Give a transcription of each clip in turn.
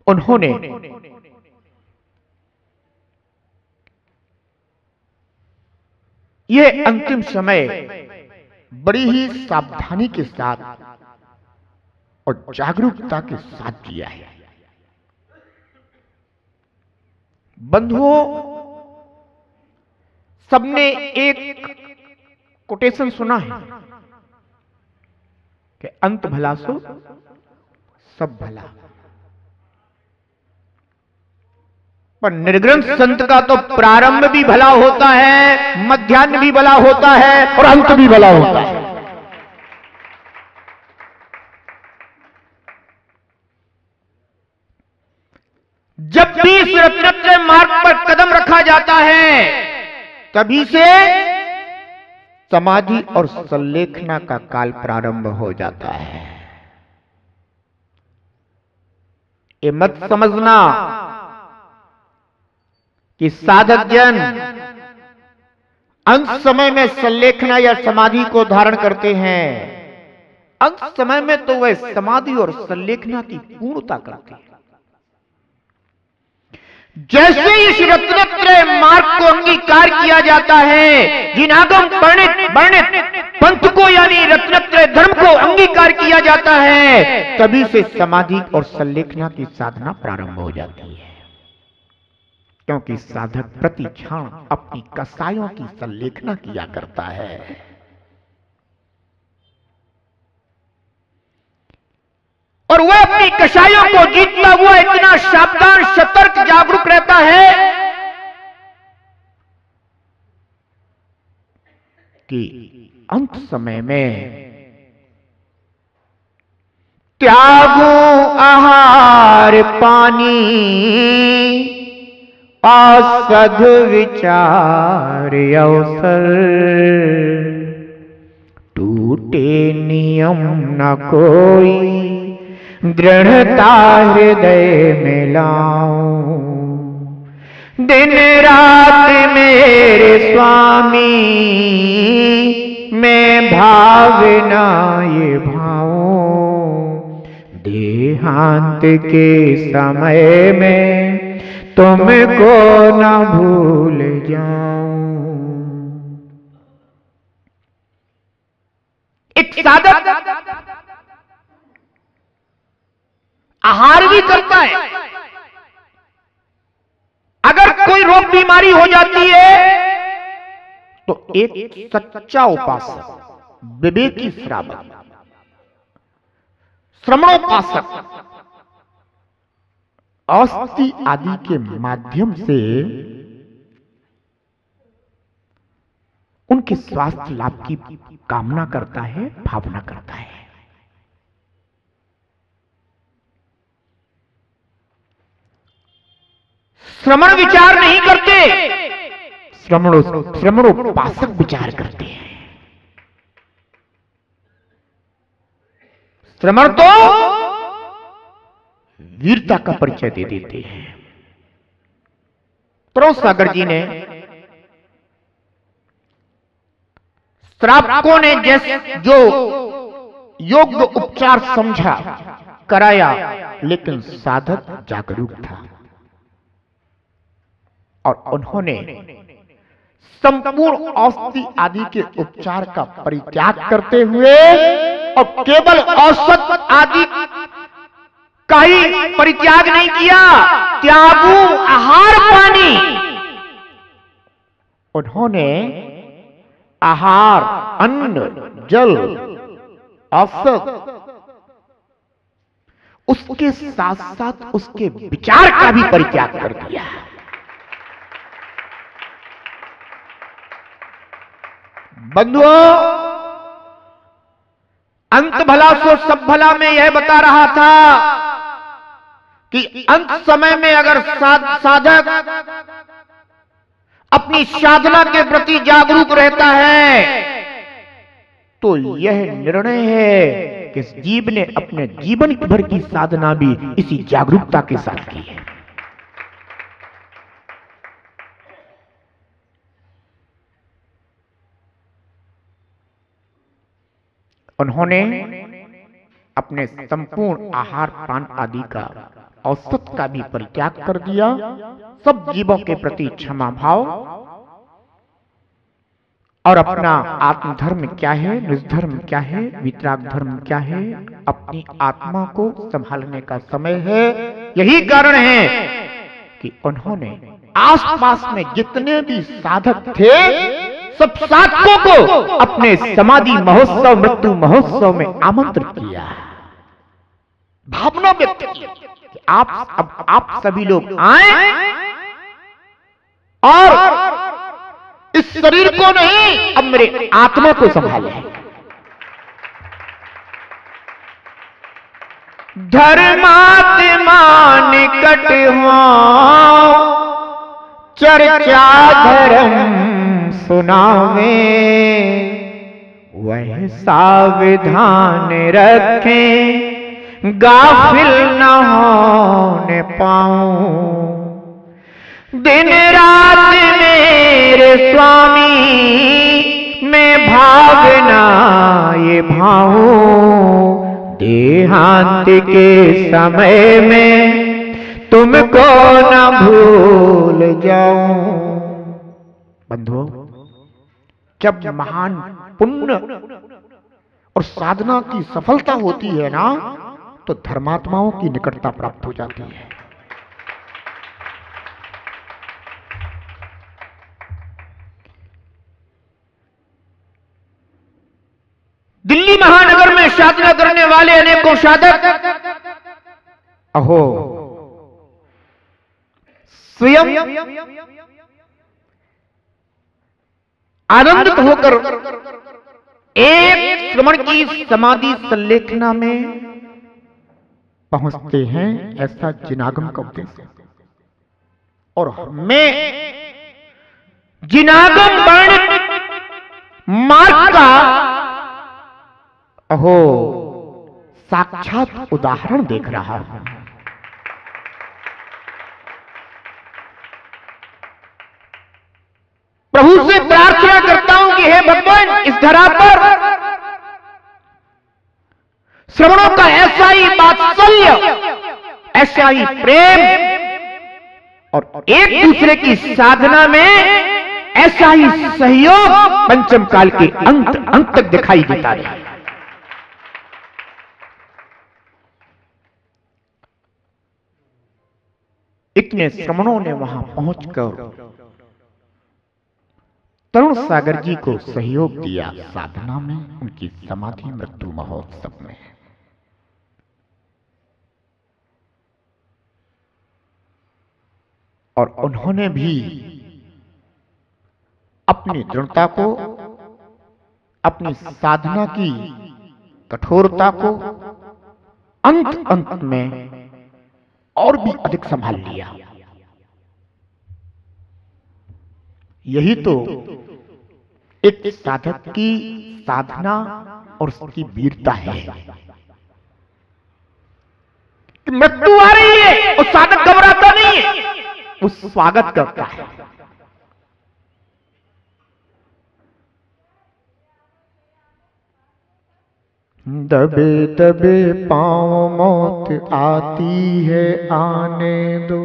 उन्होंने यह अंतिम समय बड़ी ही सावधानी के साथ और जागरूकता के साथ किया है। बंधुओं, सबने एक कोटेशन सुना है कि अंत भला सो सब भला, पर निर्ग्रंथ संत का तो प्रारंभ भी भला होता है, मध्याह्न भी भला होता है और अंत भी भला होता है। जब भी इस रत्नत्रय मार्ग पर कदम रखा जाता है, तभी से समाधि और संलेखना का काल प्रारंभ हो जाता है। ये मत समझना कि साधक जन अंत समय में संलेखना या समाधि को धारण करते हैं। अंत समय में तो वह समाधि और संलेखना की पूर्णता करते हैं। जैसे इस रत्नत्रय मार्ग को अंगीकार किया जाता है, जिनागम वर्णित पंथ को यानी रत्नत्रय धर्म को अंगीकार किया जाता है, तभी से समाधि और संलेखना की साधना प्रारंभ हो जाती है। क्योंकि साधक प्रति क्षण अपनी कसायों की संलेखना किया करता है। और वह अपनी कसायों को जीतता हुआ इतना सावधान, सतर्क, जागरूक रहता है कि अंत समय में त्यागो आहार पानी, असद विचार अवसर, टूटे नियम न कोई, दृढ़ता हृदय में लाऊं, दिन रात मेरे स्वामी, मैं भावना ये भाऊं, देहांत के समय में तुमको न भूल जाऊं। एक साधक आहार भी करता है। अगर कोई रोग बीमारी हो जाती है तो एक सच्चा उपासक, विवेकी श्रावक, श्रमणोपासक औषधि आदि के माध्यम से उनके स्वास्थ्य लाभ की कामना करता है, भावना करता है। श्रमण विचार नहीं करते, श्रमणोपासक विचार करते हैं। श्रमण तो वीरता का परिचय दे देते हैं। तरुण सागर जी ने श्रावकों ने जैसे जो योग्य उपचार समझा कराया, लेकिन साधक जागरूक था और उन्होंने संपूर्ण औषधि आदि के उपचार का परित्याग करते हुए और केवल औषध आदि का ही परित्याग नहीं किया, त्यागू आहार पानी, उन्होंने आहार, अन्न, जल, औषध, उसके साथ साथ उसके विचार का भी परित्याग कर दिया। बंधुओं, अंत भला सो सब भला में यह बता रहा था कि अंत समय में अगर साधक अपनी साधना के प्रति जागरूक रहता है तो यह निर्णय है कि जीव ने अपने जीवन भर की साधना भी इसी जागरूकता के साथ की है। उन्होंने अपने संपूर्ण आहार पान आदि का औसत का भी परित्याग कर दिया। सब जीवों के प्रति क्षमा भाव और अपना आत्मधर्म क्या है, निजधर्म क्या है, वितराग धर्म क्या है, अपनी आत्मा को संभालने का समय है। यही कारण है कि उन्होंने आसपास में जितने भी साधक थे सब साधकों को अपने समाधि महोत्सव, मृत्यु महोत्सव में आमंत्रित किया, भावना व्यक्त की कि आप सभी लोग आए और इस शरीर को नहीं, अब मेरे आत्मा को संभाले। धर्मात्मा निकट हो चर्चा धर्म सुनावे, वह सावधान रखें गाफिल न होने पाऊं। दिन रात मेरे स्वामी मैं भावना ये भाऊं, देहांत के समय में तुमको न भूल जाऊं। बंधुओं, जब महान पुण्य और साधना की सफलता होती है ना, तो धर्मात्माओं की निकटता प्राप्त हो जाती है। दिल्ली महानगर में साधना करने वाले अनेकों साधक अहो स्वयं आनंदित होकर एक श्रवण की समाधि संलेखना में पहुंचते हैं, ऐसा जिनागम का उपदेश है। और हमें जिनागम वर्णित मार्ग का अहो साक्षात उदाहरण देख रहा हूं। प्रभु से प्रार्थना करता हूं कि हे भगवान, इस धरा पर श्रवणों का ऐसा ही वात्सल्य, ऐसा ही प्रेम और एक दूसरे की साधना में ऐसा ही सहयोग पंचम काल के अंत तक दिखाई देता है। इतने श्रमणों ने वहां पहुंचकर तरुण सागर जी को सहयोग दिया साधना में, उनकी समाधि मृत्यु महोत्सव में। और उन्होंने भी अपनी दृढ़ता को, अपनी साधना की कठोरता को अंत में और भी अधिक संभाल लिया। यही तो एक साधक की साधना और उसकी वीरता है। मृत्यु आ रही है, वो साधक घबराता नहीं है, वो स्वागत करता है। दबे दबे पांव मौत आती है, आने दो।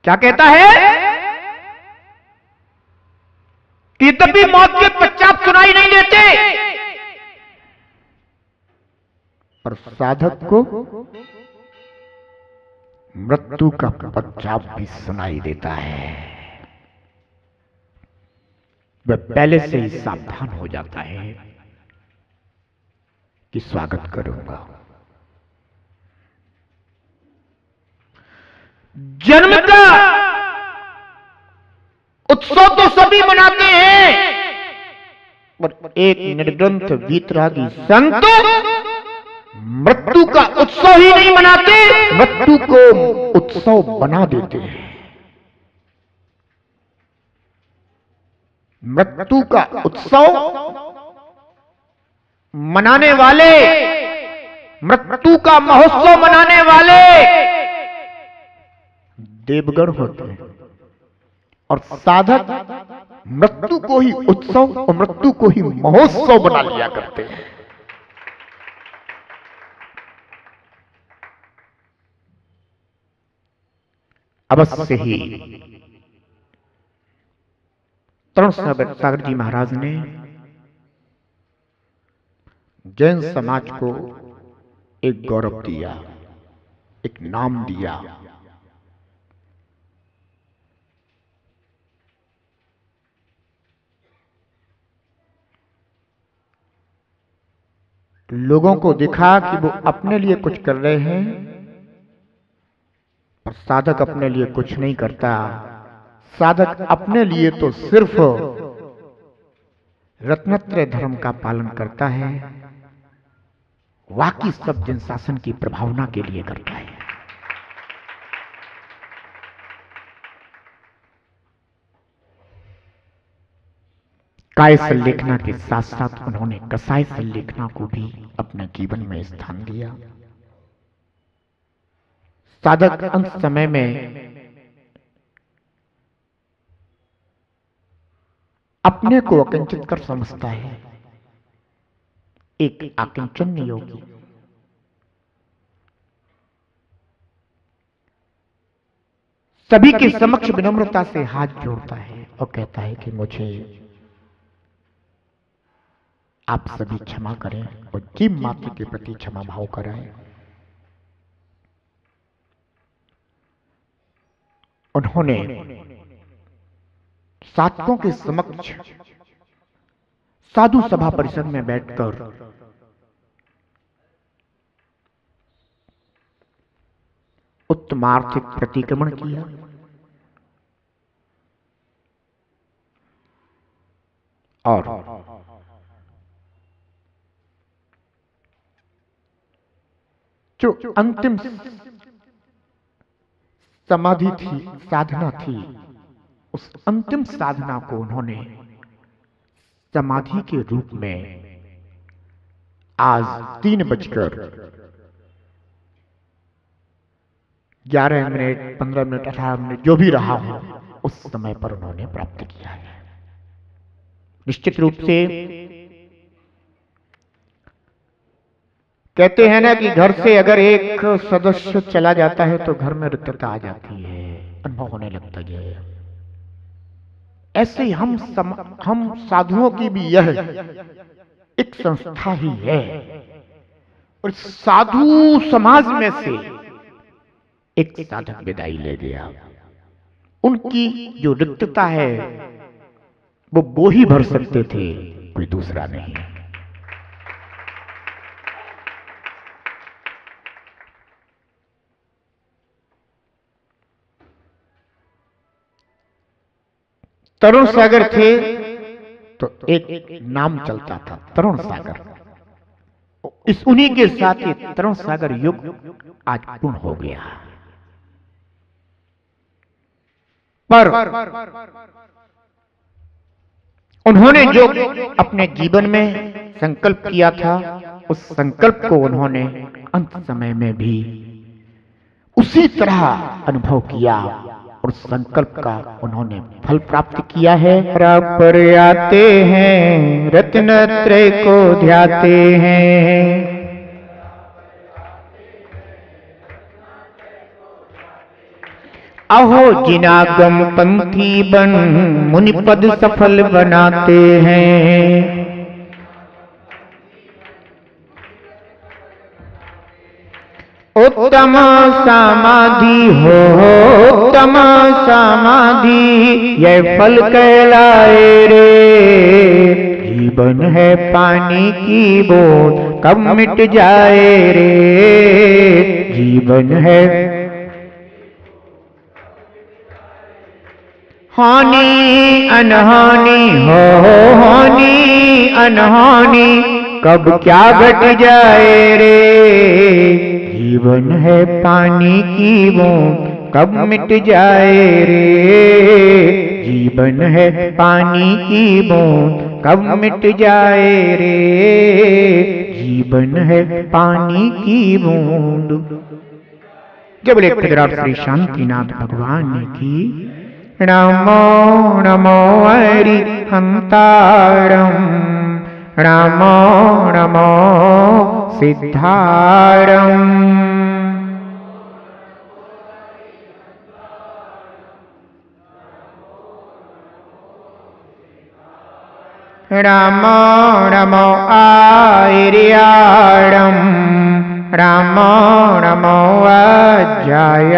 क्या कहता है कि तभी मौत के पश्चात सुनाई नहीं देते, और साधक को मृत्यु का पश्चात भी सुनाई देता है। वह पहले से ही सावधान हो जाता है कि स्वागत करूंगा। जन्म का उत्सव तो सभी मनाते हैं, पर एक निर्ग्रंथ वीतरागी संत मृत्यु का उत्सव ही नहीं मनाते, मृत्यु को उत्सव बना देते हैं। मृत्यु का उत्सव मनाने वाले, मृत्यु का महोत्सव मनाने वाले देवगण होते हैं, और साधक मृत्यु को ही उत्सव और मृत्यु को ही महोत्सव बना लिया करते हैं। अवश्य ही तरुण सागर जी महाराज ने जैन समाज को एक गौरव दिया, एक नाम दिया। लोगों को दिखा कि वो अपने लिए कुछ कर रहे हैं, पर साधक अपने लिए कुछ नहीं करता। साधक अपने लिए तो सिर्फ रत्नत्रय धर्म का पालन करता है, बाकी सब जन शासन की प्रभावना के लिए करता है। काय संलेखना के साथ साथ उन्होंने कसाय संलेखना को भी अपने जीवन में स्थान दिया। साधक अंत समय में अपने को अकिंचित कर समझता है, एक अकिंचन्य योगी। सभी के समक्ष विनम्रता से हाथ जोड़ता है और कहता है कि मुझे आप सभी क्षमा करें और जीव मात्र के प्रति क्षमा भाव कराएं। उन्होंने साधकों के समक्ष साधु सभा परिषद में बैठकर उत्तमार्थिक प्रतिक्रमण किया और जो अंतिम समाधि थी, साधना थी, उस अंतिम साधना को उन्होंने समाधि के रूप में आज 3:11 15 मिनट 18 मिनट जो भी रहा हो उस समय पर उन्होंने प्राप्त किया है। निश्चित रूप से कहते हैं ना कि घर से अगर एक सदस्य चला जाता है तो घर में रिक्तता आ जाती है, अनुभव होने लगता है। ऐसे हम साधुओं की भी यह एक संस्था ही है और साधु समाज में से एक साधक विदाई ले गया। उनकी जो रिक्तता है वो ही भर सकते थे, कोई दूसरा नहीं। तरुण सागर थे तो एक नाम चलता था तरुण सागर। इस उन्हीं के साथ ही तरुण सागर युग आज पूर्ण हो गया। पर उन्होंने जो अपने जीवन में संकल्प किया था, उस संकल्प को उन्होंने अंत समय में भी उसी तरह अनुभव किया और संकल्प का उन्होंने फल प्राप्त किया है। पर आते हैं रत्नत्रय को ध्याते हैं, अहो जिनागम पंथी बन मुनि पद सफल बनाते हैं। उत्तम समाधि हो उत्तम समाधि यह फल कहलाए रे। जीवन है पानी की बूंद कब मिट जाए रे। जीवन है हानि अनहानि हो हानि अनहानि कब क्या घट जाए रे। जीवन है पानी की बूंद कब मिट जाए रे। जीवन है पानी की बूंद कब मिट जाए रे। जीवन है पानी की बूंद। जब बोले प्रगराट श्री शांतिनाथ भगवान ने की। नमो नमो हरि हंतारम, नमो नमो सिद्धारम। रामो नमो आयर्याणं रामो नमो अजयाणं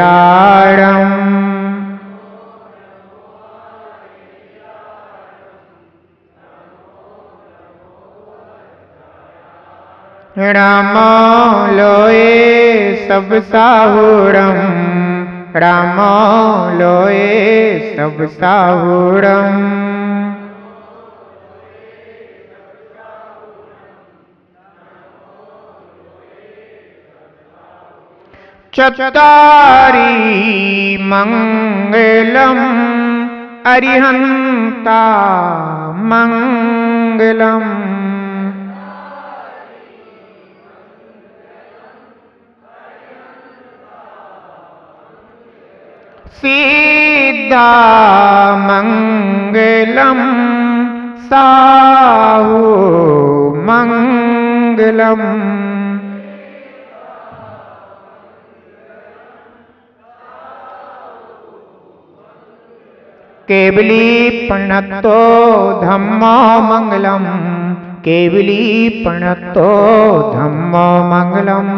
रामो लोए सब साहुरम रामो लोए सब साहुरम चत्तारि मंगलम अरिहंता मंगलम सीधा मंगलम साहु मंगलम केवली प्रणतो धम्मो मंगलम केवली प्रणतो धम्मो मंगलम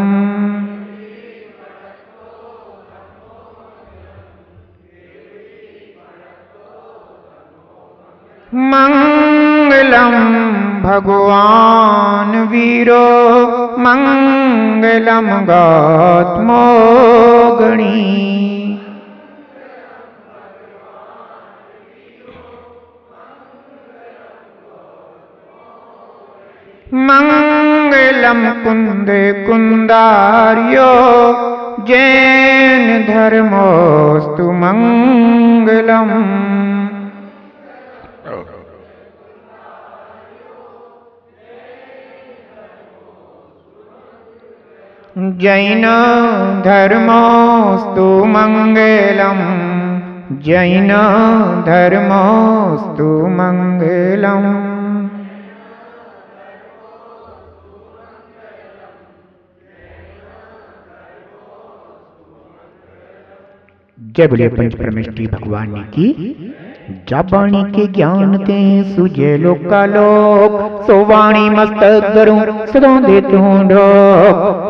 मंगलम भगवान वीरो मंगलम गौतमो गणी मंगलम कुंदे कुंदार्यो जैन धर्मोस्तु मंगलम जैन धर्मोस्तु मंगलम जैन धर्मोस्तु मंगलम। जय बोले पंच परमेष्ठी भगवान की। जाबाणी के ज्ञान ते सुजे लोकालोक सोवाणी मस्तक करूं सदों दे तूंडो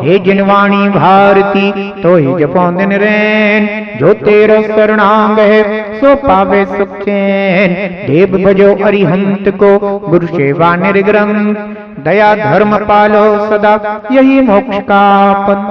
हे जिनवाणी भारती तो ही जपौंदिन रैन जो तेरो शरणांग है सो पावे सुख चैन देव भजो अरिहंत को गुरु सेवा निर्ग्रंथ दया धर्म पालो सदा यही मोक्ष का पथ।